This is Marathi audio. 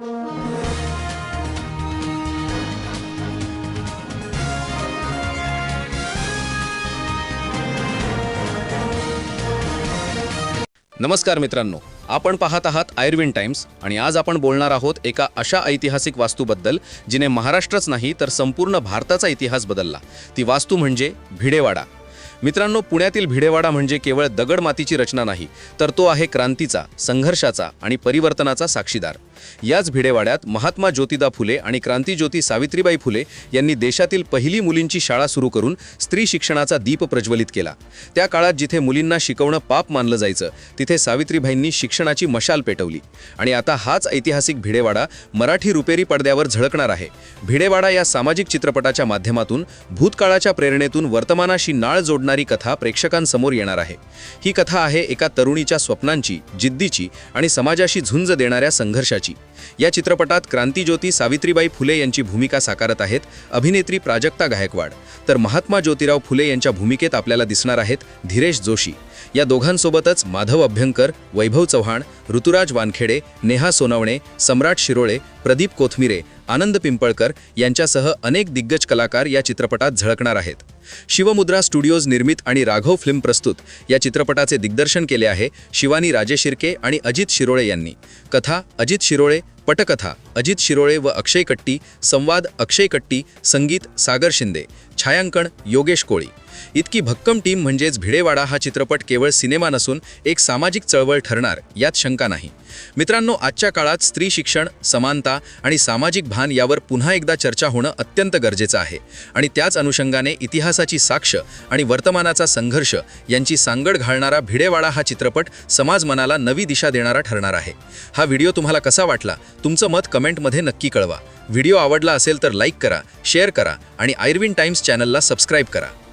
नमस्कार मित्रांनो, आपण पाहत आहात आयर्विन टाइम्स आणि आज आपण बोलणार आहोत एका अशा ऐतिहासिक वास्तूबद्दल जिने महाराष्ट्रच नाही तर संपूर्ण भारताचा इतिहास बदलला। ती वास्तू म्हणजे भिडेवाडा। मित्रांनो, पुण्यातील भिडेवाडा म्हणजे केवळ दगडमातीची रचना नाही, तर तो आहे क्रांतीचा, संघर्षाचा आणि परिवर्तनाचा साक्षीदार। याच भिडेवाड्यात महात्मा ज्योतिबा फुले आणि क्रांतिज्योती सावित्रीबाई फुले यांनी देशातील पहिली मुलींची शाळा सुरू करून स्त्री शिक्षणाचा दीप प्रज्वलित केला। त्या काळात जिथे मुलींना शिकवणं पाप मानलं जायचं, तिथे सावित्रीबाईंनी शिक्षणाची मशाल पेटवली आणि आता हाच ऐतिहासिक भिडेवाडा मराठी रुपेरी पडद्यावर झळकणार आहे। भिडेवाडा या सामाजिक चित्रपटाच्या माध्यमातून भूतकाळाच्या प्रेरणेतून वर्तमानाशी नाळ जोडणारी कथा प्रेक्षकांसमोर येणार आहे। ही कथा आहे एका तरुणीच्या स्वप्नांची, जिद्दीची आणि समाजाशी झुंज देणाऱ्या संघर्षाची। या चित्रपटात क्रांतिज्योती सावित्रीबाई फुले यांची भूमिका साकारत आहेत अभिनेत्री प्राजक्ता गायकवाड, तर महात्मा ज्योतिराव फुले यांच्या भूमिकेत आपल्याला दिसणार आहेत धीरेश जोशी। या दोघांसोबतच माधव अभ्यंकर, वैभव चव्हाण, ऋतुराज वानखेडे, नेहा सोनवणे, सम्राट शिरोळे, प्रदीप कोथमिरे, आनंद पिंपळकर यांच्यासह अनेक दिग्गज कलाकार या चित्रपटात झळकणार आहेत। शिवमुद्रा स्टुडिओज निर्मित आणि राघव फिल्म प्रस्तुत या चित्रपटाचे दिग्दर्शन केले आहे शिवानी राजे शिर्के आणि अजित शिरोळे यांनी। कथा अजित शिरोळे, पटकथा अजित शिरोळे व अक्षय कट्टी, संवाद अक्षय कट्टी, संगीत सागर शिंदे, छायांकन योगेश कोळी। इतकी भक्कम टीम म्हणजेच भिडेवाडा हा चित्रपट केवळ सिनेमा नसून एक सामाजिक चळवळ ठरणार यात शंका नाही। मित्रांनो, आजच्या काळात स्त्री शिक्षण, समानता आणि सामाजिक भान यावर पुन्हा एकदा चर्चा होणं अत्यंत गरजेचं आहे आणि त्याच अनुषंगाने इतिहासाची साक्ष आणि वर्तमानाचा संघर्ष यांची सांगड घालणारा भिडेवाडा हा चित्रपट समाज मनाला नवी दिशा देणारा ठरणार आहे। हा व्हिडिओ तुम्हाला कसा वाटला? तुमचं मत कमेंटमध्ये नक्की कळवा। व्हिडिओ आवडला असेल तर लाईक करा, शेअर करा आणि आयर्विन टाइम्स चॅनलला सबस्क्राईब करा।